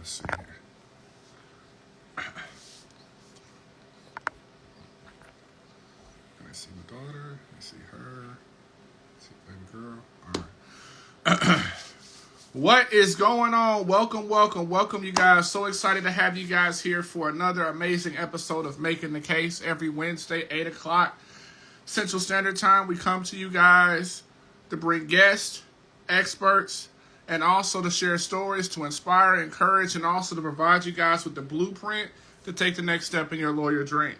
Let's see here. I see my daughter. I see her. I see baby girl. All right. What is going on? Welcome, you guys. So excited to have you guys here for another amazing episode of Making the Case. Every Wednesday, 8 o'clock Central Standard Time, we come to you guys to bring guests, experts, and also to share stories, to inspire, encourage, and also to provide you guys with the blueprint to take the next step in your lawyer dream.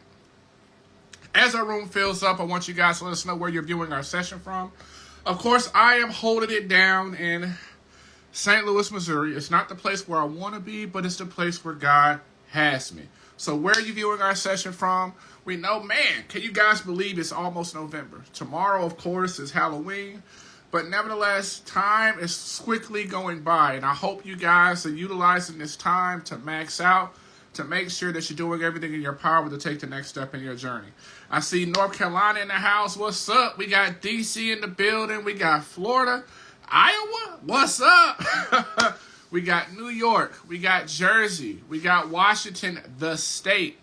As our room fills up, I want you guys to let us know where you're viewing our session from. Of course, I am holding it down in St. Louis, Missouri. It's not the place where I want to be, but it's the place where God has me. So where are you viewing our session from? We know, man, can you guys believe it's almost November? Tomorrow, of course, is Halloween. But nevertheless, time is quickly going by. And I hope you guys are utilizing this time to max out, to make sure that you're doing everything in your power to take the next step in your journey. I see North Carolina in the house. What's up? We got D.C. in the building. We got Florida. Iowa, what's up? We got New York, we got Jersey, we got Washington, the state.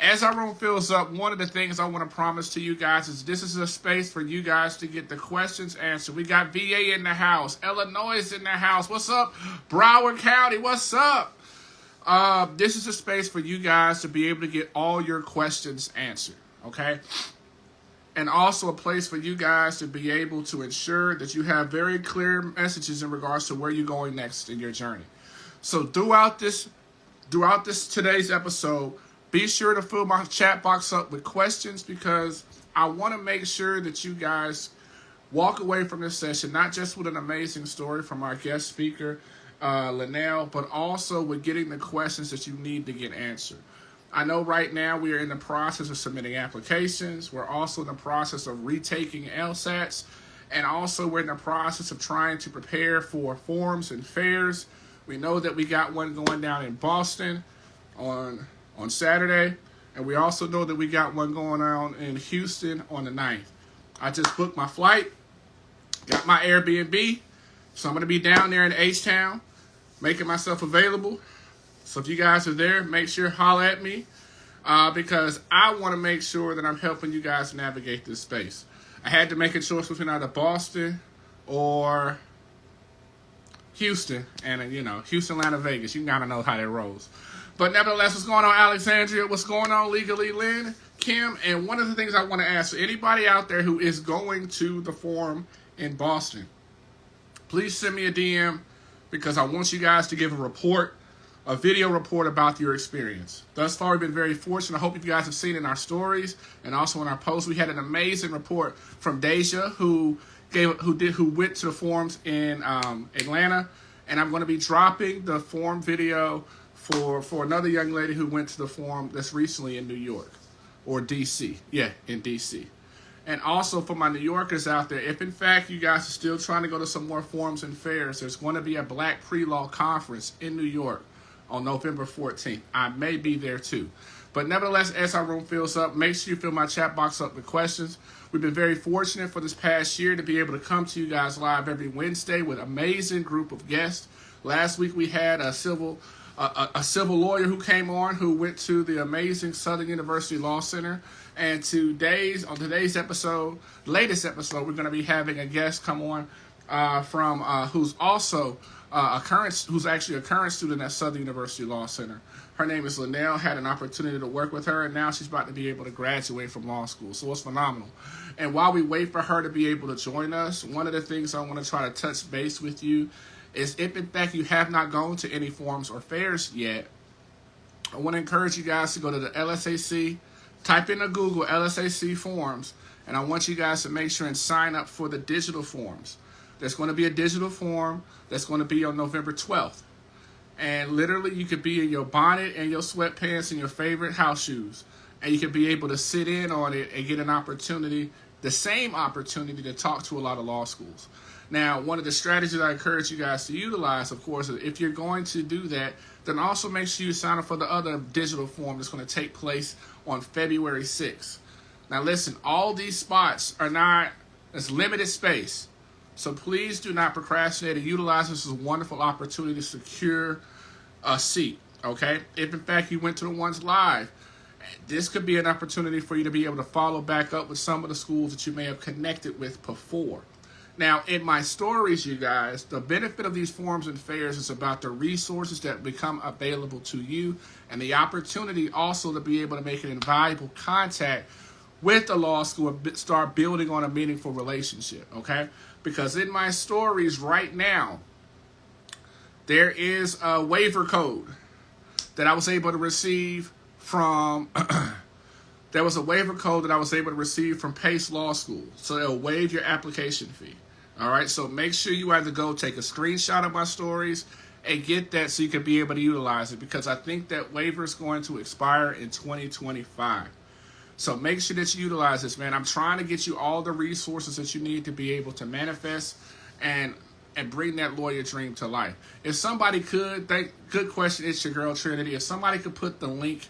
As our room fills up, one of the things I want to promise to you guys is this is a space for you guys to get the questions answered. We got VA in the house, Illinois is in the house. What's up? Broward County, what's up? This is a space for you guys to be able to get all your questions answered, okay? And also a place for you guys to be able to ensure that you have very clear messages in regards to where you're going next in your journey. So throughout this today's episode, be sure to fill my chat box up with questions because I want to make sure that you guys walk away from this session not just with an amazing story from our guest speaker, Linnell, but also with getting the questions that you need to get answered. I know right now we are in the process of submitting applications. We're also in the process of retaking LSATs. And also we're in the process of trying to prepare for forums and fairs. We know that we got one going down in Boston on Saturday. And we also know that we got one going on in Houston on the 9th. I just booked my flight, got my Airbnb. So I'm going to be down there in H-Town, making myself available. So if you guys are there, make sure to holler at me because I want to make sure that I'm helping you guys navigate this space. I had to make a choice between either Boston or Houston. And, Houston, Atlanta, Vegas. You got to know how that rolls. But nevertheless, what's going on, Alexandria? What's going on, Legally Lynn, Kim? And one of the things I want to ask for anybody out there who is going to the forum in Boston, please send me a DM because I want you guys to give a video report about your experience. Thus far, we've been very fortunate. I hope you guys have seen in our stories and also in our posts. We had an amazing report from Deja who went to the forums in Atlanta, and I'm going to be dropping the forum video for another young lady who went to the forum that's recently in New York or DC. Yeah, in DC. And also for my New Yorkers out there, if in fact you guys are still trying to go to some more forums and fairs, there's going to be a Black Pre-Law Conference in New York on November 14th. I may be there too. But nevertheless, as our room fills up, make sure you fill my chat box up with questions. We've been very fortunate for this past year to be able to come to you guys live every Wednesday with an amazing group of guests. Last week we had a civil lawyer who came on who went to the amazing Southern University Law Center. And on today's episode, latest episode, we're going to be having a guest come on from who's also who's actually a current student at Southern University Law Center. Her name is Linnell. Had an opportunity to work with her, and now she's about to be able to graduate from law school. So it's phenomenal. And while we wait for her to be able to join us, one of the things I want to try to touch base with you is if, in fact, you have not gone to any forums or fairs yet, I want to encourage you guys to go to the LSAC, type in Google LSAC forums, and I want you guys to make sure and sign up for the digital forums. There's going to be a digital forum that's going to be on November 12th. And literally, you could be in your bonnet and your sweatpants and your favorite house shoes. And you could be able to sit in on it and get an opportunity, the same opportunity to talk to a lot of law schools. Now, one of the strategies I encourage you guys to utilize, of course, is if you're going to do that, then also make sure you sign up for the other digital forum that's going to take place on February 6th. Now, listen, all these spots are not, it's limited space. So please do not procrastinate and utilize this as a wonderful opportunity to secure a seat. Okay, if in fact you went to the ones live, this could be an opportunity for you to be able to follow back up with some of the schools that you may have connected with before. Now, in my stories, you guys, the benefit of these forums and fairs is about the resources that become available to you and the opportunity also to be able to make an invaluable contact with the law school and start building on a meaningful relationship, okay? Because in my stories right now, there is a waiver code that I was able to receive from there was a waiver code that I was able to receive from Pace Law School. So they'll waive your application fee. All right, so make sure you either go take a screenshot of my stories and get that so you can be able to utilize it, because I think that waiver is going to expire in 2025. So make sure that you utilize this, man. I'm trying to get you all the resources that you need to be able to manifest and bring that lawyer dream to life. If somebody could, good question, it's your girl Trinity. If somebody could put the link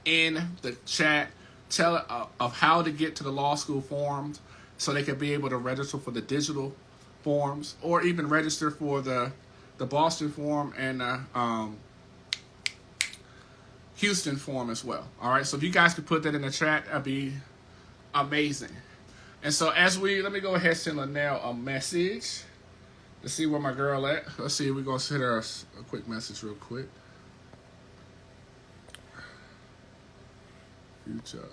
in the chat, tell of how to get to the law school forums so they could be able to register for the digital forms or even register for the Boston forum and Houston forum as well. All right, so if you guys could put that in the chat, that'd be amazing. And so let me go ahead and send Linnell a message to see where my girl at. Let's see if we're going to send her a quick message real quick. Future.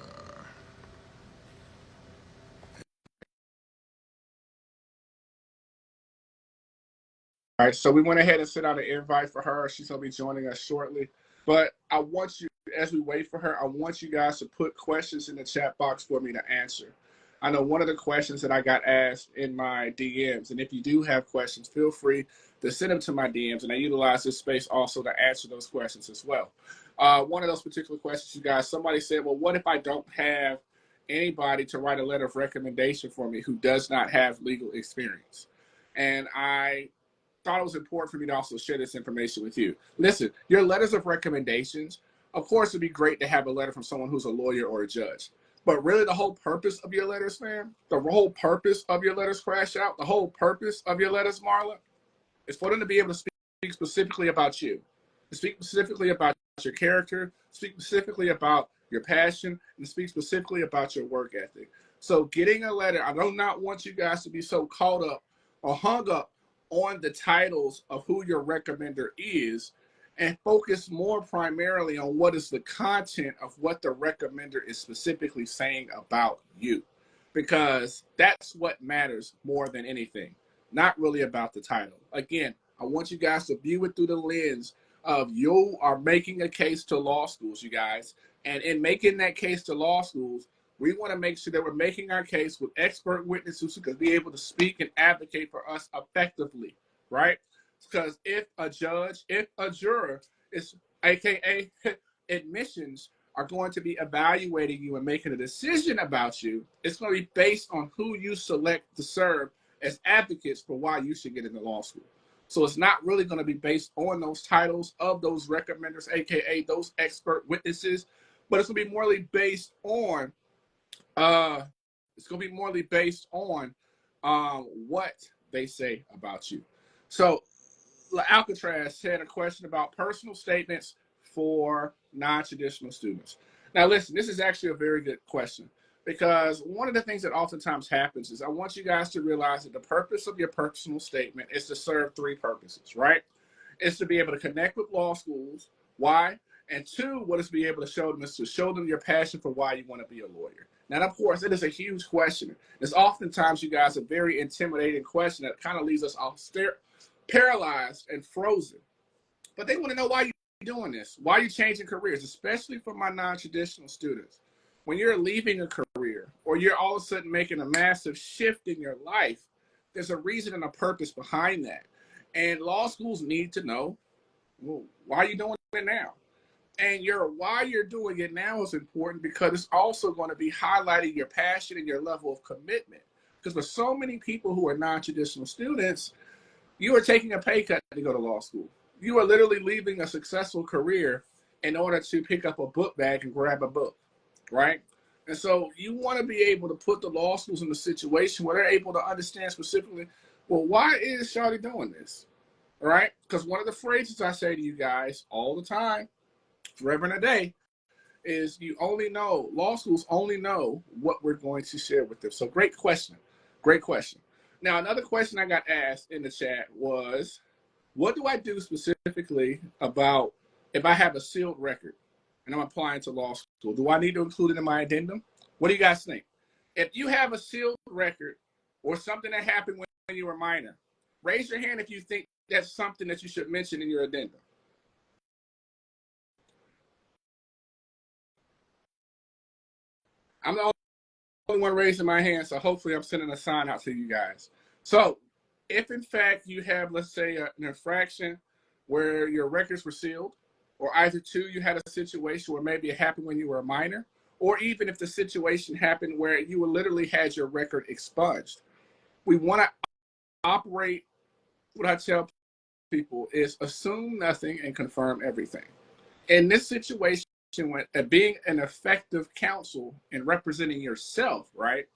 All right, so we went ahead and sent out an invite for her. She's going to be joining us shortly. But I want you, as we wait for her, I want you guys to put questions in the chat box for me to answer. I know one of the questions that I got asked in my DMs, and if you do have questions, feel free to send them to my DMs, and I utilize this space also to answer those questions as well. One of those particular questions, you guys, somebody said, well, what if I don't have anybody to write a letter of recommendation for me who does not have legal experience? And I thought it was important for me to also share this information with you. Listen, your letters of recommendations, of course, it'd be great to have a letter from someone who's a lawyer or a judge. But really the whole purpose of your letters, man, the whole purpose of your letters, Crash Out, the whole purpose of your letters, Marla, is for them to be able to speak specifically about you, to speak specifically about your character, speak specifically about your passion, and speak specifically about your work ethic. So getting a letter, I do not want you guys to be so caught up or hung up on the titles of who your recommender is and focus more primarily on what is the content of what the recommender is specifically saying about you, because that's what matters more than anything, not really about the title. Again, I want you guys to view it through the lens of you are making a case to law schools, you guys, and in making that case to law schools, we want to make sure that we're making our case with expert witnesses who can be able to speak and advocate for us effectively, right? Because if a judge, if a juror is, AKA admissions, are going to be evaluating you and making a decision about you, it's going to be based on who you select to serve as advocates for why you should get into law school. So it's not really going to be based on those titles of those recommenders, AKA those expert witnesses, but it's going to be more based on what they say about you. So Alcatraz had a question about personal statements for non-traditional students. Now listen, this is actually a very good question, because one of the things that oftentimes happens is I want you guys to realize that the purpose of your personal statement is to serve three purposes, right? It's to be able to connect with law schools. Why? And two, what is to be able to show them is to show them your passion for why you want to be a lawyer. Now, of course, it is a huge question. It's oftentimes, you guys, a very intimidating question that kind of leaves us all paralyzed and frozen. But they want to know why you're doing this, why you're changing careers, especially for my non-traditional students. When you're leaving a career or you're all of a sudden making a massive shift in your life, there's a reason and a purpose behind that. And law schools need to know, well, why are you doing it now? And why you're doing it now is important because it's also going to be highlighting your passion and your level of commitment. Because for so many people who are non-traditional students, you are taking a pay cut to go to law school. You are literally leaving a successful career in order to pick up a book bag and grab a book, right? And so you want to be able to put the law schools in a situation where they're able to understand specifically, well, why is Shawty doing this? All right? Because one of the phrases I say to you guys all the time, forever and a day, is you only know, law schools only know what we're going to share with them. So great question. Great question. Now, another question I got asked in the chat was, what do I do specifically about if I have a sealed record and I'm applying to law school? Do I need to include it in my addendum? What do you guys think? If you have a sealed record or something that happened when you were minor, raise your hand if you think that's something that you should mention in your addendum. I'm the only one raising my hand, so hopefully I'm sending a sign out to you guys. So if in fact you have, let's say, an infraction where your records were sealed, or either two, you had a situation where maybe it happened when you were a minor, or even if the situation happened where you literally had your record expunged, we want to operate, what I tell people is assume nothing and confirm everything. In this situation, when being an effective counsel and representing yourself, right,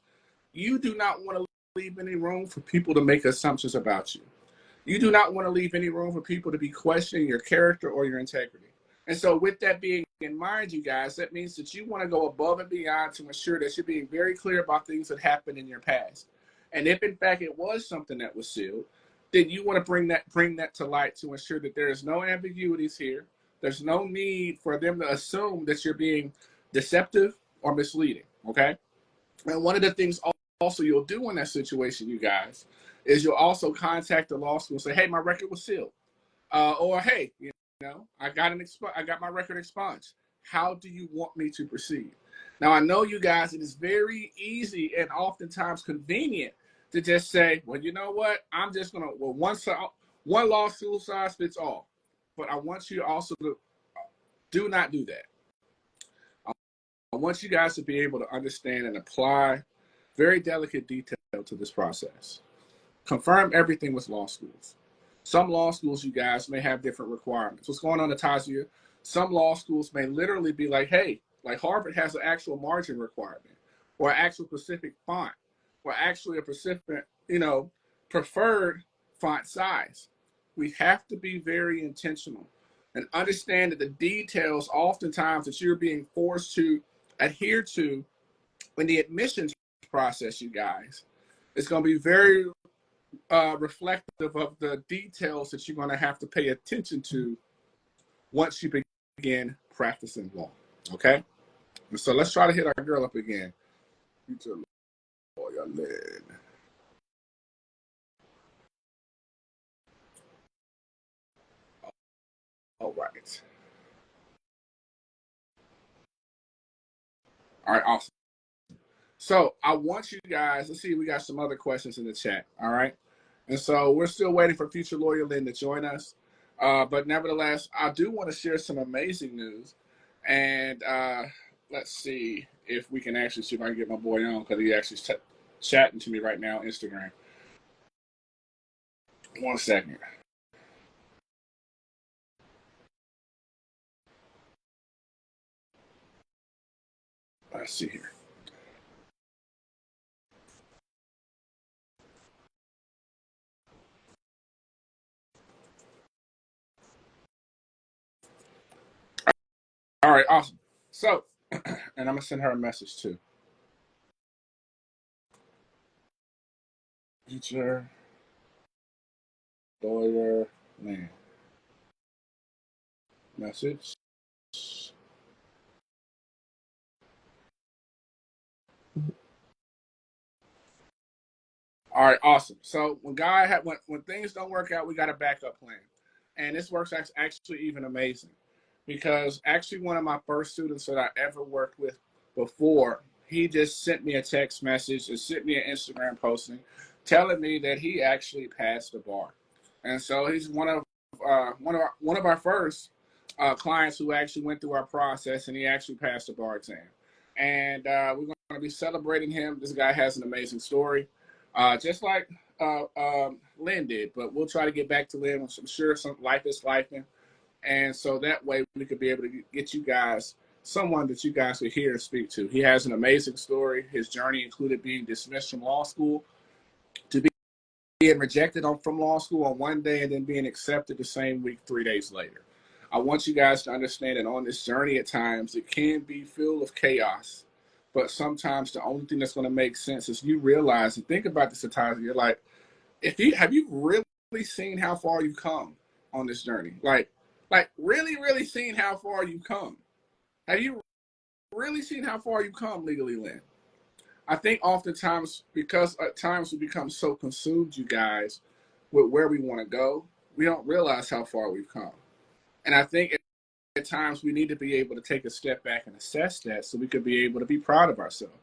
you do not want to leave any room for people to make assumptions about you. You do not want to leave any room for people to be questioning your character or your integrity. And so with that being in mind, you guys, that means that you want to go above and beyond to ensure that you're being very clear about things that happened in your past. And if in fact it was something that was sealed, then you want to bring that to light to ensure that there is no ambiguities here. There's no need for them to assume that you're being deceptive or misleading. Okay. And one of the things also you'll do in that situation, you guys, is you'll also contact the law school and say, hey, my record was sealed. Or, hey, I got my record expunged. How do you want me to proceed? Now, I know you guys, it is very easy and oftentimes convenient to just say, well, you know what? I'm just going to, well, one law school size fits all. But I want you also to do not do that. I want you guys to be able to understand and apply very delicate detail to this process. Confirm everything with law schools. Some law schools, you guys, may have different requirements. What's going on, Natasha? Some law schools may literally be like, hey, like Harvard has an actual margin requirement, or an actual specific font, or actually a specific, preferred font size. We have to be very intentional and understand that the details oftentimes that you're being forced to adhere to in the admissions process, you guys, it's going to be very reflective of the details that you're going to have to pay attention to once you begin practicing law. Okay? And so let's try to hit our girl up again. All right. All right, awesome. So I want you guys, let's see, we got some other questions in the chat. All right. And so we're still waiting for future lawyer Lynn to join us. But nevertheless, I do want to share some amazing news. And let's see if we can actually see if I can get my boy on, because he actually chatting to me right now on Instagram. 1 second. Let's see here. All right, awesome. So, and I'm going to send her a message too. Future lawyer Lynn. Message. All right, awesome. So when things don't work out, we got a backup plan, and this works actually even amazing, because actually one of my first students that I ever worked with before, he just sent me a text message and sent me an Instagram posting, telling me that he actually passed the bar, and so he's one of our first clients who actually went through our process, and he actually passed the bar exam, and we're going to be celebrating him. This guy has an amazing story. Just like Lynn did, but we'll try to get back to Lynn. I'm sure some life is life, and so that way we could be able to get you guys someone that you guys could hear and speak to. He has an amazing story. His journey included being dismissed from law school to being rejected from law school on one day and then being accepted the same week 3 days later. I want you guys to understand that on this journey at times it can be filled of chaos, but sometimes the only thing that's going to make sense is you realize and think about this at times. You're like, if you have you really seen how far you've come on this journey? Like really seen how far you've come? Have you really seen how far you've come legally, Lynn? I think oftentimes, because at times we become so consumed, you guys, with where we want to go, we don't realize how far we've come. And I think at times we need to be able to take a step back and assess that so we could be able to be proud of ourselves.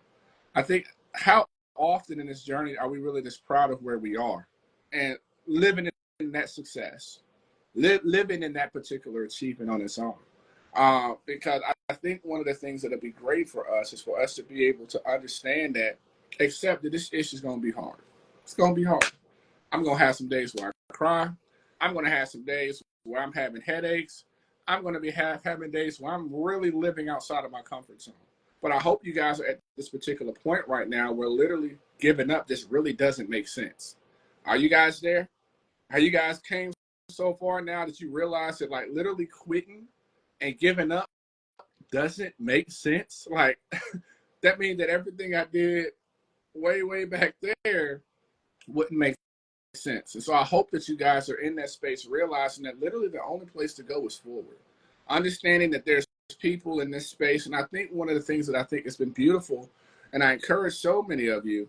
I think, how often in this journey are we really just proud of where we are and living in that success, living in that particular achievement on its own? Because I think one of the things that'll be great for us is for us to be able to understand that, accept that this issue is going to be hard. It's going to be hard. I'm going to have some days where I cry. I'm going to have some days where I'm having headaches. I'm going to be having days where I'm really living outside of my comfort zone. But I hope you guys are at this particular point right now where literally giving up just really doesn't make sense. Are you guys there? Have you guys came so far now that you realize that, like, literally quitting and giving up doesn't make sense? Like, that means that everything I did way back there wouldn't make sense. And so I hope that you guys are in that space realizing that literally the only place to go is forward. Understanding that there's people in this space. And I think one of the things that I think has been beautiful, and I encourage so many of you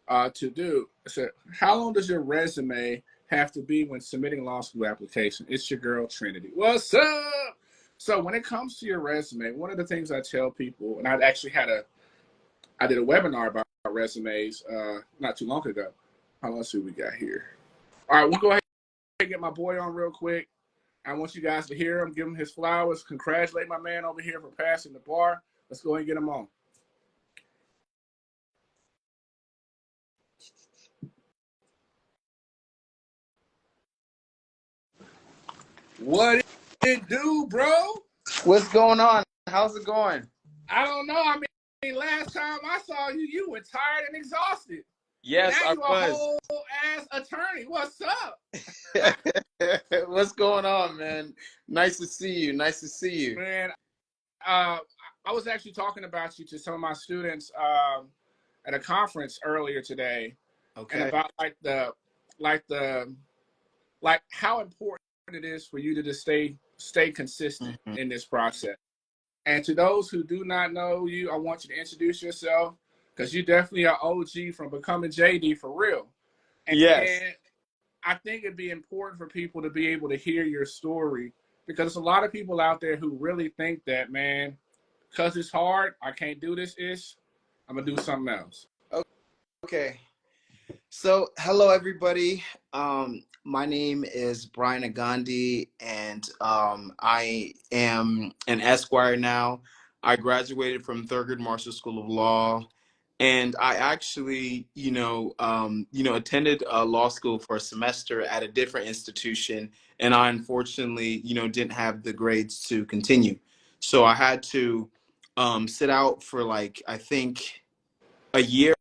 to do, is that how long does your resume have to be when submitting law school application? It's your girl, Trinity. What's up? So when it comes to your resume, one of the things I tell people, and I did a webinar about resumes not too long ago. Let's see what we got here. All right, we'll go ahead and get my boy on real quick. I want you guys to hear him, give him his flowers, congratulate my man over here for passing the bar. Let's go ahead and get him on. What it do, bro? What's going on? How's it going? I don't know. I mean, last time I saw you, you were tired and exhausted. Yes, now I you was. a whole ass attorney. What's up? What's going on, man? Nice to see you. Nice to see you. Man, I was actually talking about you to some of my students at a conference earlier today. Okay. And about like how important it is for you to just stay consistent in this process. And to those who do not know you, I want you to introduce yourself, because you definitely are OG from becoming JD for real. And, yes. And I think it'd be important for people to be able to hear your story, because there's a lot of people out there who really think that, man, because it's hard, I can't do this I'm going to do something else. Okay. So, hello, everybody. My name is Brian Agandi, and I am an Esquire now. I graduated from Thurgood Marshall School of Law, and I actually, attended law school for a semester at a different institution, and I unfortunately, didn't have the grades to continue. So I had to sit out for I think a year.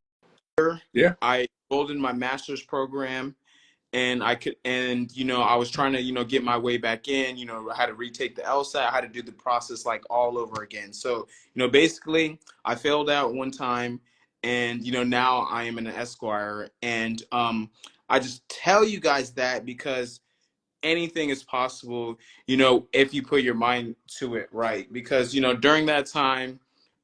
Yeah. I enrolled in my master's program, and I was trying to, get my way back in. I had to retake the LSAT. I had to do the process all over again. So, basically I failed out one time, and, now I am an Esquire. And I just tell you guys that because anything is possible, if you put your mind to it right. Because, during that time,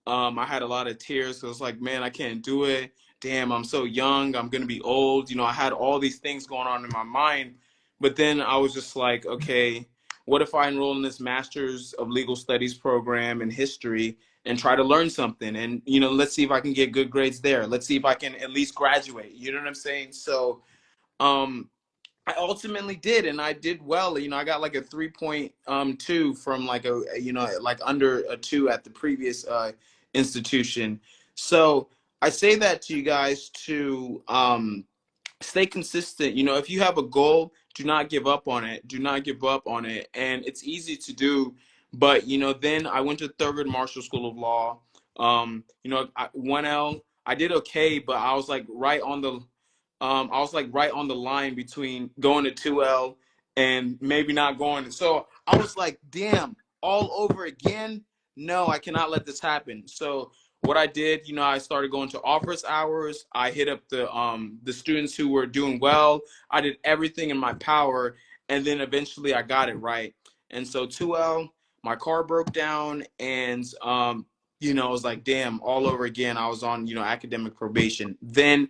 I had a lot of tears. So it's like, man, I can't do it. Damn, I'm so young. I'm going to be old. I had all these things going on in my mind. But then I was just like, okay, what if I enroll in this Master's of Legal Studies program in history and try to learn something? And, let's see if I can get good grades there. Let's see if I can at least graduate. You know what I'm saying? So, I ultimately did, and I did well. I got a 3.2 from under a 2 at the previous institution. So I say that to you guys to stay consistent. If you have a goal, do not give up on it. Do not give up on it. And it's easy to do, but then I went to Thurgood Marshall School of Law. 1L, I did okay, but I was right on the I was like right on the line between going to 2L and maybe not going. So I was like, damn, all over again. No, I cannot let this happen. So what I did, I started going to office hours. I hit up the students who were doing well. I did everything in my power, and then eventually I got it right. And so 2L, my car broke down, and I was like, damn, all over again. I was on, academic probation. Then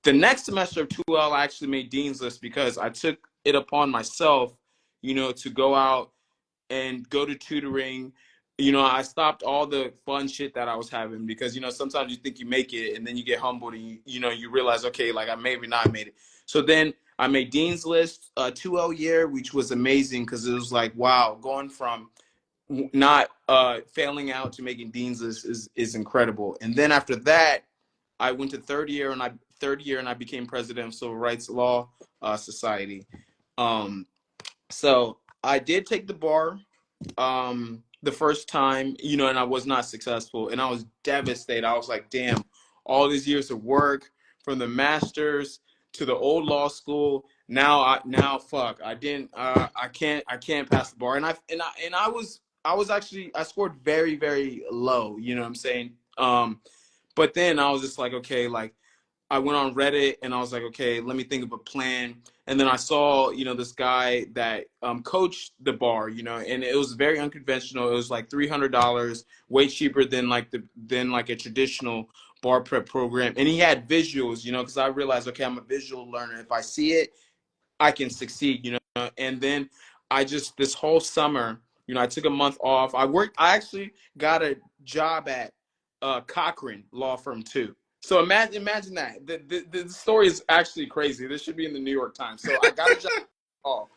the next semester of 2L, I actually made Dean's List because I took it upon myself, to go out and go to tutoring. I stopped all the fun shit that I was having because, sometimes you think you make it and then you get humbled and you realize, okay, like I maybe not made it. So then I made Dean's List 2L year, which was amazing because it was like, wow, going from not failing out to making Dean's List is incredible. And then after that, I went to third year and I became president of Civil Rights Law Society. So I did take the bar the first time, and I was not successful, and I was devastated. I was like, damn, all these years of work from the masters to the old law school. Now fuck, I can't pass the bar, and I scored very, very low. You know what I'm saying? But then I was just like, okay, like I went on Reddit and I was like, okay, let me think of a plan. And then I saw, this guy that coached the bar, and it was very unconventional. It was like $300, way cheaper than like a traditional bar prep program. And he had visuals, because I realized, okay, I'm a visual learner. If I see it, I can succeed, And then this whole summer, I took a month off. I actually got a job at Cochran Law Firm too. So imagine that. The story is actually crazy. This should be in the New York Times. So I got a job off,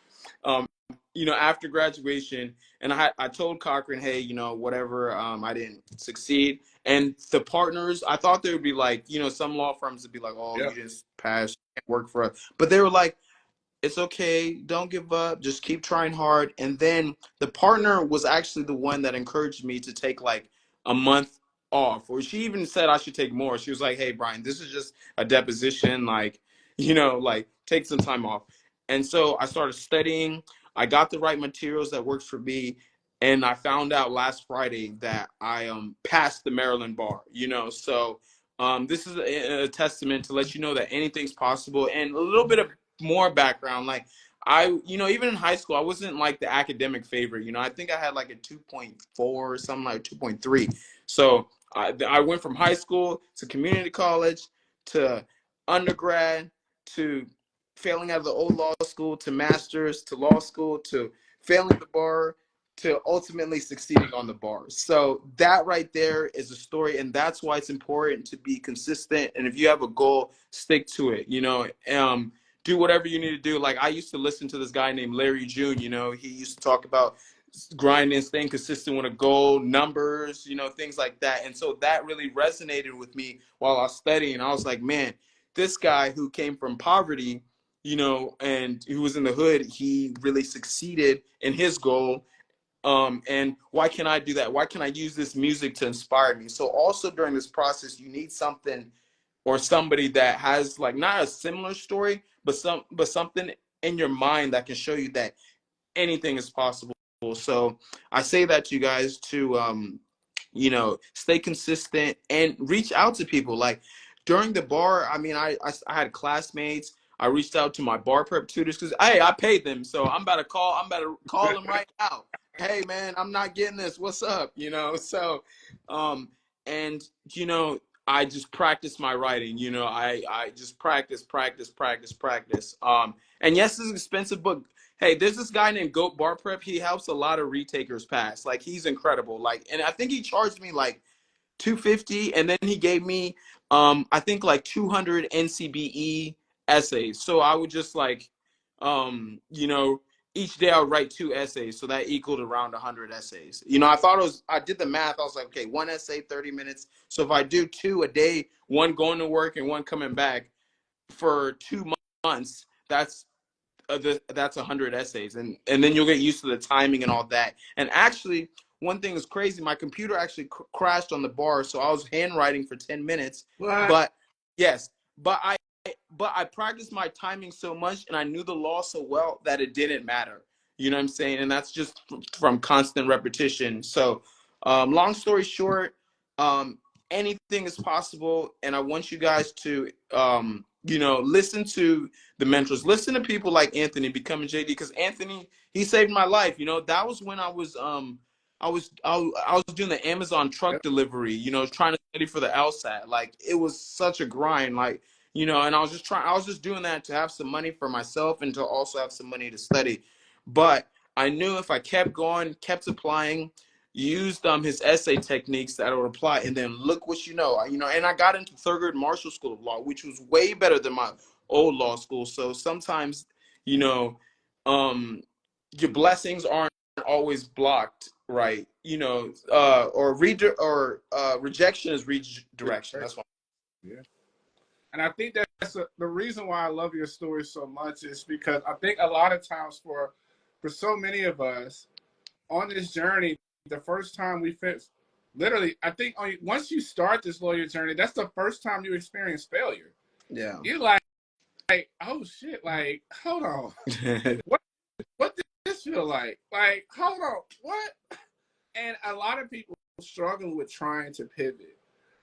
after graduation, and I told Cochran, hey, whatever, I didn't succeed. And the partners, I thought they would be like, some law firms would be like, oh, Yeah. you didn't pass, you can't work for us. But they were like, it's okay, don't give up, just keep trying hard. And then the partner was actually the one that encouraged me to take like a month off, or she even said I should take more. She was like, hey Brian, this is just a deposition, like like take some time off. And so I started studying. I got the right materials that worked for me, and I found out last Friday that I passed the Maryland bar. So this is a testament to let you know that anything's possible. And a little bit of more background, like even in high school, I wasn't like the academic favorite. I think I had like a 2.4 or something, like 2.3. So I went from high school to community college to undergrad to failing out of the old law school to master's to law school to failing the bar to ultimately succeeding on the bar. So that right there is a story, and that's why it's important to be consistent. And if you have a goal, stick to it. Do whatever you need to do. Like I used to listen to this guy named Larry June. He used to talk about grinding, staying consistent with a goal, numbers, things like that. And so that really resonated with me while I was studying. I was like, man, this guy who came from poverty, and who was in the hood, he really succeeded in his goal. And why can I do that? Why can I use this music to inspire me? So also during this process, you need something or somebody that has like not a similar story, but something in your mind that can show you that anything is possible. So I say that to you guys to stay consistent and reach out to people. Like during the bar, I mean, I had classmates. I reached out to my bar prep tutors because hey, I paid them, so I'm about to call them right now. Hey man, I'm not getting this. What's up? So and I just practice my writing. I just practice. And yes, it's expensive, but hey, there's this guy named Goat Bar Prep. He helps a lot of retakers pass. Like he's incredible. Like, and I think he charged me like 250, and then he gave me I think like 200 NCBE essays. So I would just like each day I would write 2 essays, so that equaled around 100 essays. I did the math. I was like, okay, one essay 30 minutes. So if I do 2 a day, one going to work and one coming back for 2 months, that's 100 essays, and then you'll get used to the timing and all that. And actually, one thing is crazy. My computer actually crashed on the bar, so I was handwriting for 10 minutes. What? But yes, but but I practiced my timing so much and I knew the law so well that it didn't matter. You know what I'm saying? And that's just from constant repetition. So, long story short, um, anything is possible. And I want you guys to, listen to the mentors, listen to people like Anthony becoming JD, because Anthony, he saved my life. That was when I was doing the Amazon truck Yep. delivery, trying to study for the LSAT. Like, it was such a grind. Like, and I was just doing that to have some money for myself and to also have some money to study. But I knew if I kept going, kept applying, used his essay techniques that would apply, and then look what and I got into third grade Marshall School of Law, which was way better than my old law school. So sometimes, you know, your blessings aren't always blocked, right? Or rejection is redirection. That's what. Yeah. And I think that's the reason why I love your story so much is because I think a lot of times for so many of us on this journey, the first time we fit, literally, I think once you start this lawyer journey, that's the first time you experience failure. Yeah. You're like, oh shit, like, hold on, what did this feel like? Like, hold on, what? And a lot of people struggle with trying to pivot.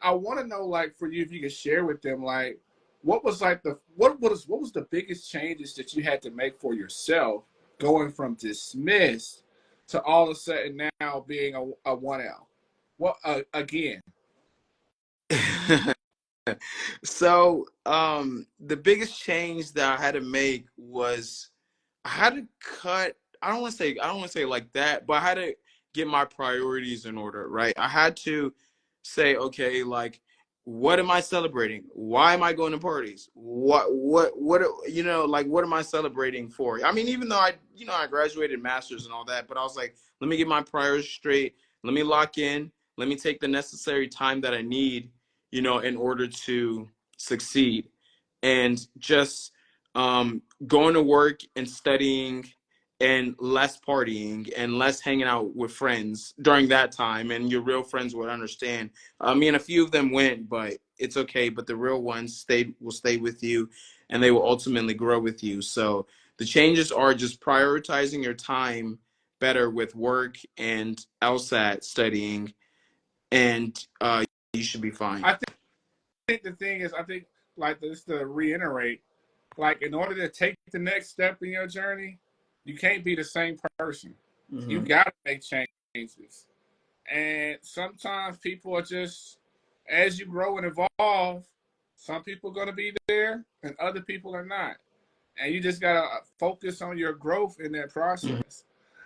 I want to know, like, for you, if you could share with them, like, what was the biggest changes that you had to make for yourself going from dismissed to all of a sudden now being a 1L? What again? So, the biggest change that I had to make was I had to cut. I don't want to say like that, but I had to get my priorities in order, right? I had to say, okay, like, what am I celebrating? Why am I going to parties? Like, what am I celebrating for? I mean, even though I graduated master's and all that, but I was like, let me get my priorities straight. Let me lock in. Let me take the necessary time that I need, in order to succeed. And just going to work and studying and less partying and less hanging out with friends during that time. And your real friends would understand. I mean, a few of them went, but it's okay. But the real ones will stay with you, and they will ultimately grow with you. So the changes are just prioritizing your time better with work and LSAT studying, and you should be fine. I think the thing is, I think, like, just to reiterate, like, in order to take the next step in your journey, you can't be the same person. You Mm-hmm. got to make changes. And sometimes people are just, as you grow and evolve, some people are going to be there and other people are not. And you just got to focus on your growth in that process.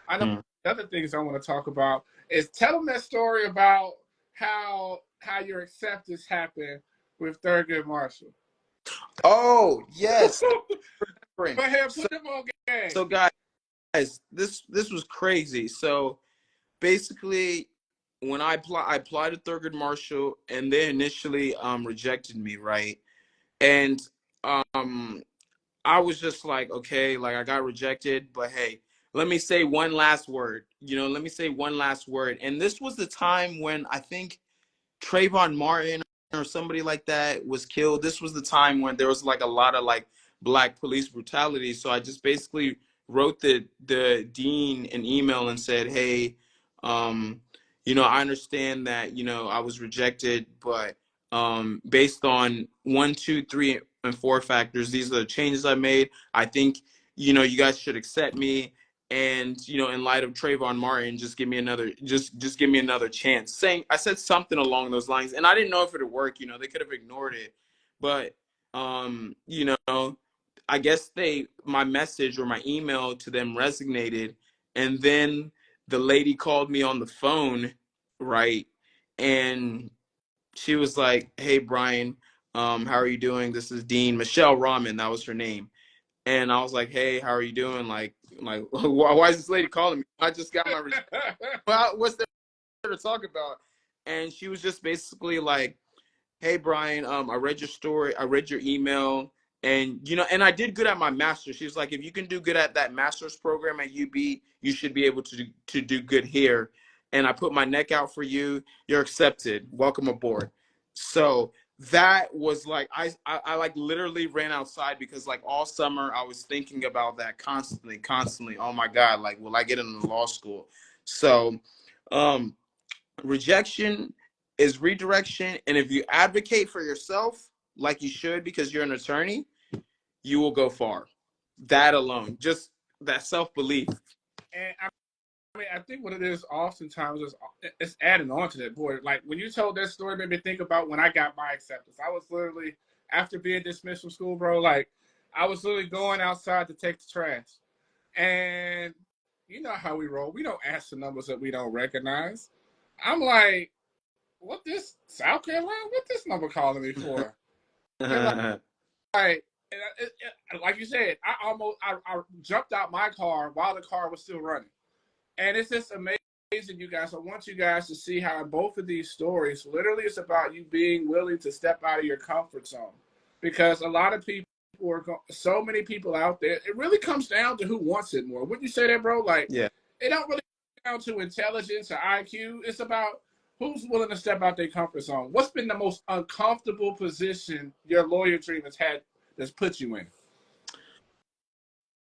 I know Mm-hmm. the other things I want to talk about is tell them that story about how your acceptance happened with Thurgood Marshall. Oh yes. Go ahead, So, put them on game. so guys, this was crazy. So basically, when I applied to Thurgood Marshall, and they initially rejected me, right? And um, I was just like, okay, like, I got rejected, but hey, let me say one last word. Let me say one last word. And this was the time when I think Trayvon Martin or somebody like that was killed. This was the time when there was like a lot of like black police brutality. So I just basically wrote the dean an email and said, hey, um, I understand that, I was rejected, but based on 1, 2, 3, and 4 factors, these are the changes I made. I think, you guys should accept me. And in light of Trayvon Martin, just give me another chance. I said something along those lines, and I didn't know if it would work. They could have ignored it, but I guess my message or my email to them resonated, and then the lady called me on the phone, right, and she was like, "Hey, Brian, how are you doing? This is Dean Michelle Rahman. That was her name." And I was like, "Hey, how are you doing? Like, why is this lady calling me? I just got my well, what's there to talk about?" And she was just basically like, "Hey, Brian, I read your story, I read your email, and and I did good at my master's." She was like, "If you can do good at that master's program at UB, you should be able to do good here. And I put my neck out for you. You're accepted. Welcome aboard." So that was like I like literally ran outside because like all summer I was thinking about that constantly. Oh my God, like will I get into law school? So um rejection is redirection, and if you advocate for yourself like you should because you're an attorney, you will go far. That alone, just that self-belief. And I mean, I think what it is oftentimes is it's adding on to that. Boy, like when you told that story, made me think about when I got my acceptance. I was literally, after being dismissed from school, bro, like I was literally going outside to take the trash. And you know how we roll. We don't ask the numbers that we don't recognize. I'm like, what this South Carolina? What this number calling me for? And like, like you said, I jumped out my car while the car was still running. And it's just amazing, you guys. I want you guys to see how in both of these stories, literally, it's about you being willing to step out of your comfort zone. Because a lot of people so many people out there, it really comes down to who wants it more. Wouldn't you say that, bro? Like, Yeah. it don't really come down to intelligence or IQ. It's about who's willing to step out their comfort zone. What's been the most uncomfortable position your lawyer dream has had that's put you in?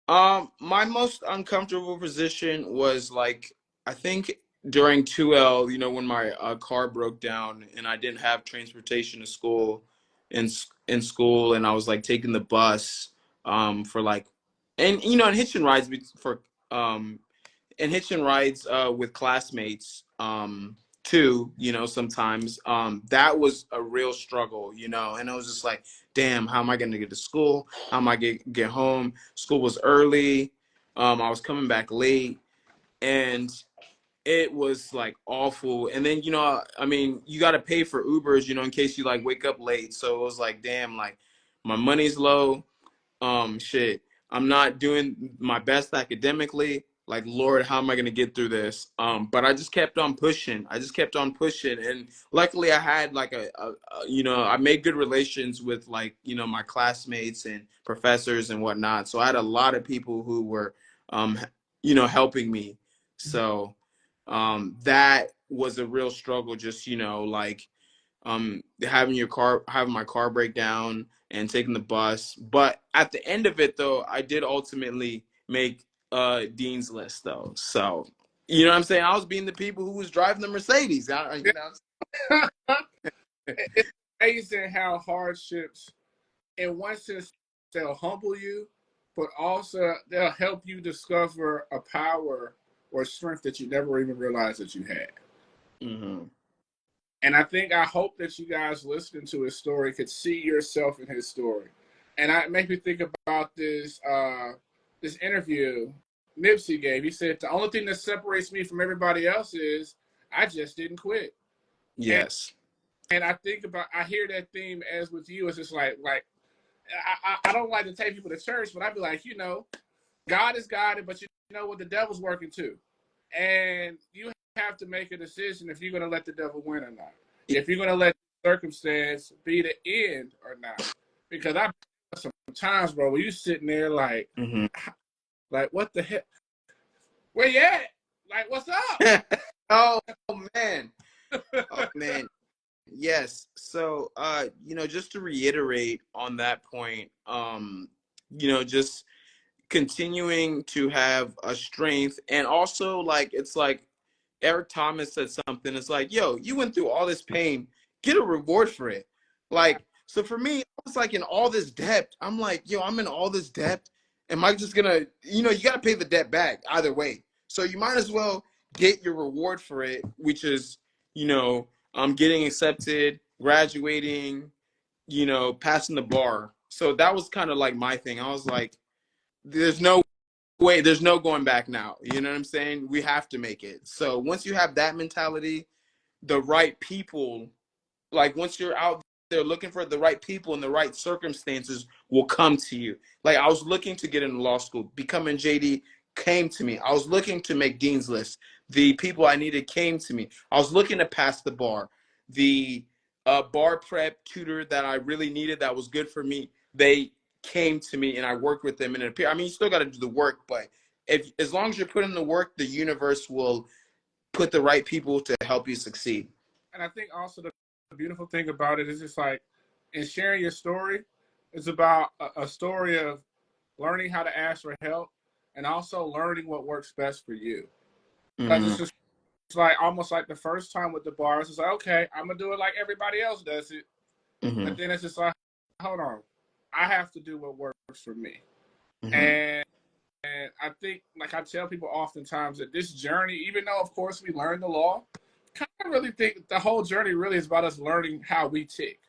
My most uncomfortable position was like I think during 2L, you know, when my car broke down and I didn't have transportation to school in school, and I was like taking the bus for like and you know and hitching rides for um and hitching rides with classmates too, you know, sometimes that was a real struggle, you know, and I was just like, damn, how am I going to get to school? How am I get home? School was early. I was coming back late, and it was like awful. And then, you know, I mean, you got to pay for Ubers, you know, in case you like wake up late. So it was like, damn, like my money's low. Shit, I'm not doing my best academically. Like, Lord, how am I gonna get through this? But I just kept on pushing. I just kept on pushing, and luckily, I had like you know, I made good relations with like you know my classmates and professors and whatnot. So I had a lot of people who were, um, you know, helping me. So, that was a real struggle. Just you know, like having my car break down and taking the bus. But at the end of it though, I did ultimately make dean's list though. So you know what I'm saying? I was being the people who was driving the Mercedes. You know. It's amazing how hardships, in one sense, they'll humble you, but also they'll help you discover a power or strength that you never even realized that you had. Mm-hmm. And I hope that you guys listening to his story could see yourself in his story. And it made me think about this interview Nipsey gave. He said the only thing that separates me from everybody else is I just didn't quit. And Yes. and I hear that theme as with you. It's just like I don't like to take people to church, but I'd be like, you know, God is God, but you know what, the devil's working too. And you have to make a decision if you're going to let the devil win or not. If you're going to let circumstance be the end or not. Because I sometimes, bro, when you sitting there Mm-hmm. like what the heck? Where you at? Like, what's up? Oh man. Oh man. Yes. So you know, just to reiterate on that point, you know, just continuing to have a strength, and also like it's like Eric Thomas said something. It's like, yo, you went through all this pain, get a reward for it. Like, so for me, I was like in all this debt. I'm like, yo, I'm in all this debt. Am I just gonna, you know, you gotta pay the debt back either way. So you might as well get your reward for it, which is, you know, getting accepted, graduating, you know, passing the bar. So that was kind of like my thing. I was like, there's no way, there's no going back now. You know what I'm saying? We have to make it. So once you have that mentality, the right people, like once you're out there looking for the right people and the right circumstances will come to you. Like I was looking to get into law school, becoming JD came to me. I was looking to make dean's list. The people I needed came to me. I was looking to pass the bar. The bar prep tutor that I really needed that was good for me, they came to me and I worked with them and it appeared. I mean, you still got to do the work, but if as long as you're putting the work, the universe will put the right people to help you succeed. And I think also the beautiful thing about it is just like and sharing your story is about a story of learning how to ask for help and also learning what works best for you. Because Mm-hmm. it's like almost like the first time with the bars, it's like, okay, I'm gonna do it like everybody else does it. Mm-hmm. But then it's just like, hold on, I have to do what works for me. Mm-hmm. And I think, like I tell people oftentimes, that this journey, even though of course we learn the law, I kind of really think the whole journey really is about us learning how we tick,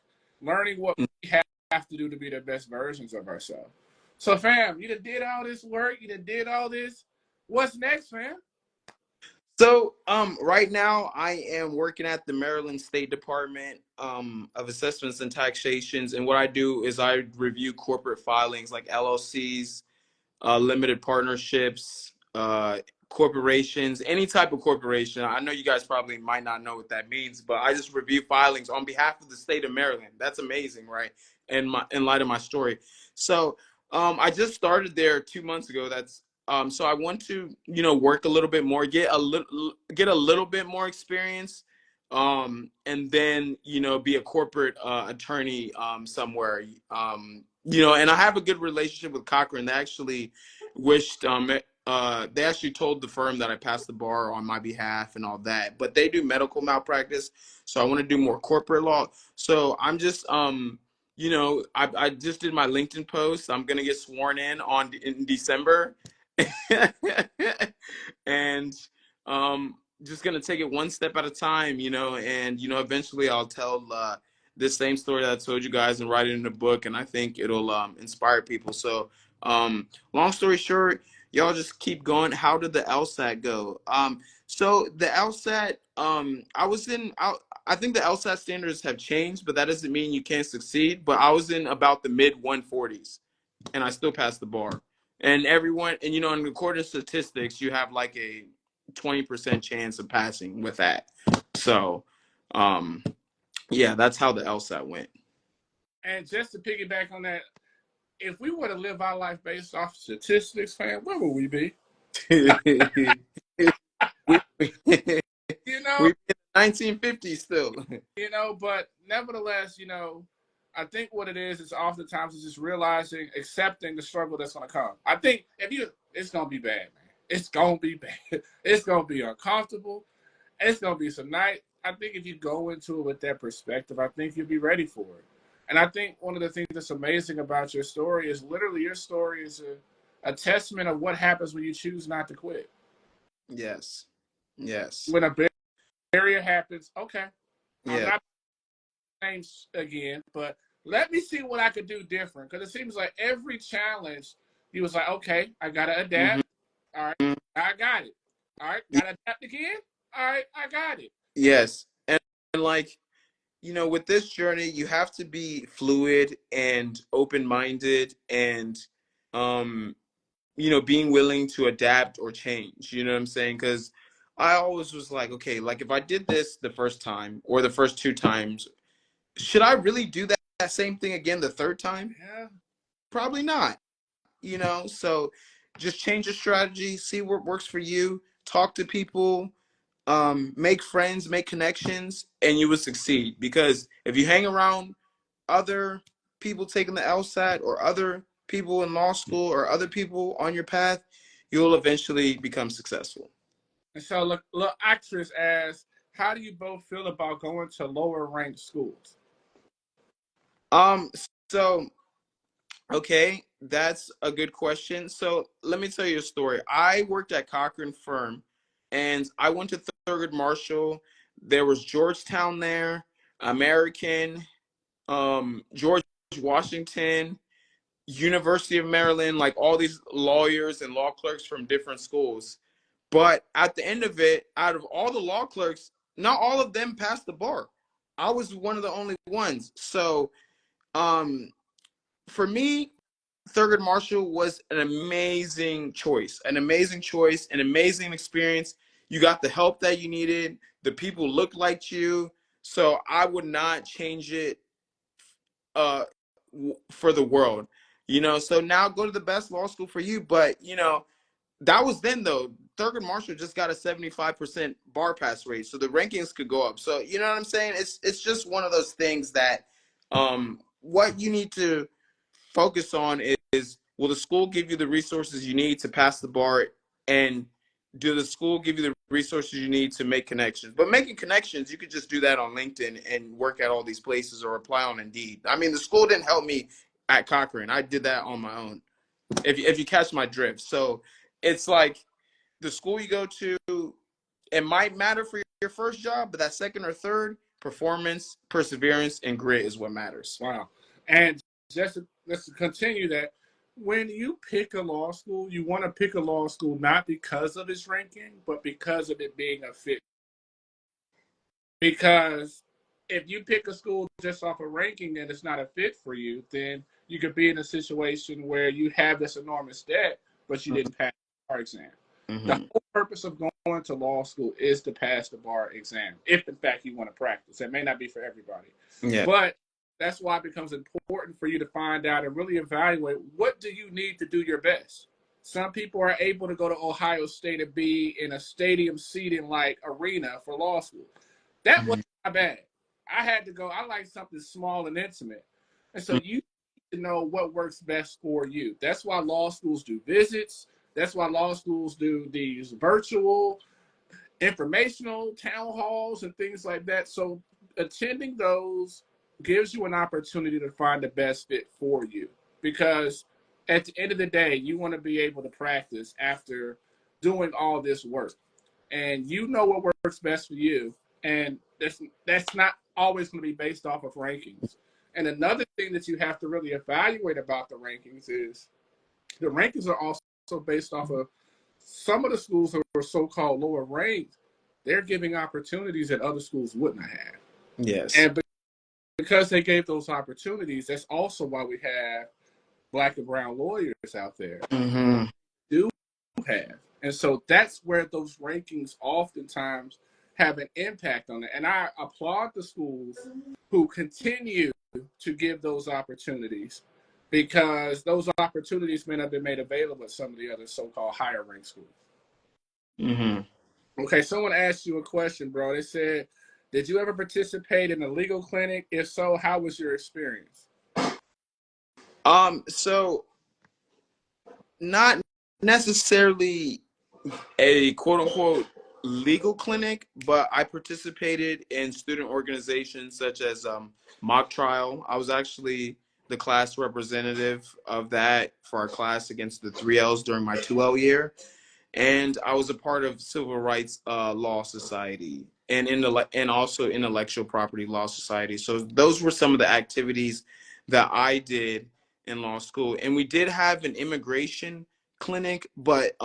learning what we have to do to be the best versions of ourselves. So, fam, you done did all this work, you done did all this. What's next, fam? So, right now I am working at the Maryland State Department of Assessments and Taxations, and what I do is I review corporate filings like LLCs, limited partnerships, corporations, any type of corporation. I know you guys probably might not know what that means, but I just review filings on behalf of the state of Maryland. That's amazing, right? In light of my story. So I just started there 2 months ago. That's so I want to, work a little bit more, get a little bit more experience, and then, be a corporate attorney somewhere. And I have a good relationship with Cochran. They actually wished they actually told the firm that I passed the bar on my behalf and all that, but they do medical malpractice, so I want to do more corporate law. So I'm just I just did my LinkedIn post. I'm gonna get sworn in December. And just gonna take it one step at a time, and eventually I'll tell this same story that I told you guys and write it in a book, and I think it'll inspire people. So long story short, y'all just keep going. How did the LSAT go? So the LSAT, I think the LSAT standards have changed, but that doesn't mean you can't succeed. But I was in about the mid 140s, and I still passed the bar. And everyone, and in according to statistics, you have like a 20% chance of passing with that. So, yeah, that's how the LSAT went. And just to piggyback on that, if we were to live our life based off statistics, fam, where would we be? we You know, we in the 1950s still. but nevertheless, I think what it is oftentimes is just realizing, accepting the struggle that's going to come. I think it's going to be bad, man. It's going to be bad. It's going to be uncomfortable. It's going to be some night. I think if you go into it with that perspective, I think you'll be ready for it. And I think one of the things that's amazing about your story is literally your story is a testament of what happens when you choose not to quit. Yes. Yes. When a barrier happens, okay, I'm Yeah. not same again, but let me see what I could do different. Because it seems like every challenge, he was like, okay, I got to Mm-hmm. adapt. All right, I got it. All right, got to adapt again. All right, I got it. Yes. And like, with this journey, you have to be fluid and open-minded and, um, being willing to adapt or change. You know what I'm saying? Because I always was like, okay, like if I did this the first time or the first two times, should I really do that same thing again the third time? Yeah. Probably not. So just change your strategy, see what works for you, talk to people, make friends, make connections, and you will succeed. Because if you hang around other people taking the LSAT or other people in law school or other people on your path, you'll eventually become successful. And so, look, actress asks, how do you both feel about going to lower ranked schools? Um, so okay, that's a good question. So let me tell you a story. I worked at Cochran Firm, and I went to Thurgood Marshall. There was Georgetown there, American, George Washington, University of Maryland, like all these lawyers and law clerks from different schools. But at the end of it, out of all the law clerks, not all of them passed the bar. I was one of the only ones. So, um, for me, Thurgood Marshall was an amazing choice, an amazing experience. You got the help that you needed. The people looked like you. So I would not change it uh for the world. So now go to the best law school for you, but that was then though. Thurgood Marshall just got a 75% bar pass rate, so the rankings could go up. So you know what I'm saying? It's just one of those things that what you need to focus on is, will the school give you the resources you need to pass the bar, and do the school give you the resources you need to make connections? But making connections, you could just do that on LinkedIn and work at all these places or apply on Indeed. I mean, the school didn't help me at Cochrane. I did that on my own, if you catch my drift. So it's like, the school you go to, it might matter for your first job, but that second or third, performance, perseverance, and grit is what matters. Wow. And let's continue that. When you pick a law school, you want to pick a law school not because of its ranking, but because of it being a fit. Because if you pick a school just off a ranking and it's not a fit for you, then you could be in a situation where you have this enormous debt, but you didn't pass the bar exam. Mm-hmm. The whole purpose of going to law school is to pass the bar exam, if in fact you want to practice. That may not be for everybody. Yeah. But that's why it becomes important for you to find out and really evaluate, what do you need to do your best. Some people are able to go to Ohio State and be in a stadium seating like arena for law school. That wasn't my bad. I had to go, I like something small and intimate. And so you need to know what works best for you. That's why law schools do visits. That's why law schools do these virtual, informational town halls and things like that. So attending those gives you an opportunity to find the best fit for you. Because at the end of the day, you want to be able to practice after doing all this work. And you know what works best for you. And that's not always going to be based off of rankings. And another thing that you have to really evaluate about the rankings is the rankings are also based off of some of the schools that are so-called lower ranked. They're giving opportunities that other schools wouldn't have. Yes. And because they gave those opportunities, that's also why we have Black and brown lawyers out there. Mm-hmm. Do have. And so that's where those rankings oftentimes have an impact on it. And I applaud the schools who continue to give those opportunities, because those opportunities may not have been made available at some of the other so-called higher ranked schools. Mm-hmm. Okay, someone asked you a question, bro. They said, did you ever participate in a legal clinic? If so, how was your experience? So not necessarily a quote unquote legal clinic, but I participated in student organizations such as mock trial. I was actually the class representative of that for our class against the 3Ls during my 2L year. And I was a part of Civil Rights Law Society and also Intellectual Property Law Society. So those were some of the activities that I did in law school. And we did have an immigration clinic, but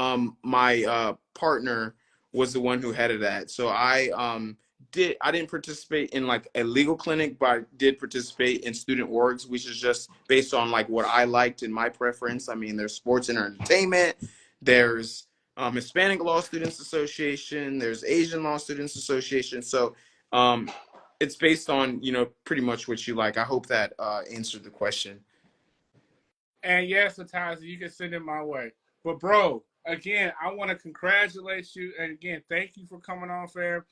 my partner was the one who headed that. So I didn't participate in like a legal clinic, but I did participate in student orgs, which is just based on like what I liked and my preference. I mean, there's sports and entertainment, there's Hispanic Law Students Association, there's Asian Law Students Association. So it's based on, pretty much what you like. I hope that answered the question. And yes, Atazi, you can send it my way. But bro, again, I want to congratulate you. And again, thank you for coming on, fam.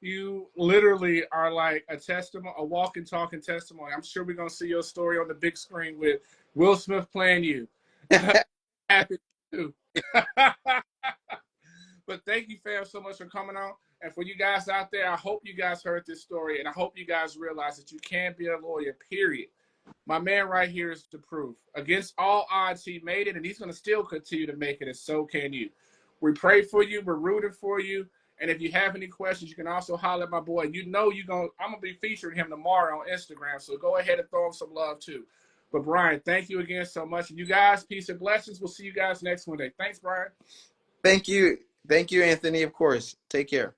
You literally are like a testimony, a walking, talking testimony. I'm sure we're going to see your story on the big screen with Will Smith playing you. Happy to. But thank you, fam, so much for coming on. And for you guys out there, I hope you guys heard this story, and I hope you guys realize that you can be a lawyer, period. My man right here is the proof. Against all odds, he made it, and he's going to still continue to make it, and so can you. We pray for you. We're rooting for you. And if you have any questions, you can also holler at my boy. I'm going to be featuring him tomorrow on Instagram, so go ahead and throw him some love, too. But, Brian, thank you again so much. And you guys, peace and blessings. We'll see you guys next Monday. Thanks, Brian. Thank you. Thank you, Anthony, of course. Take care.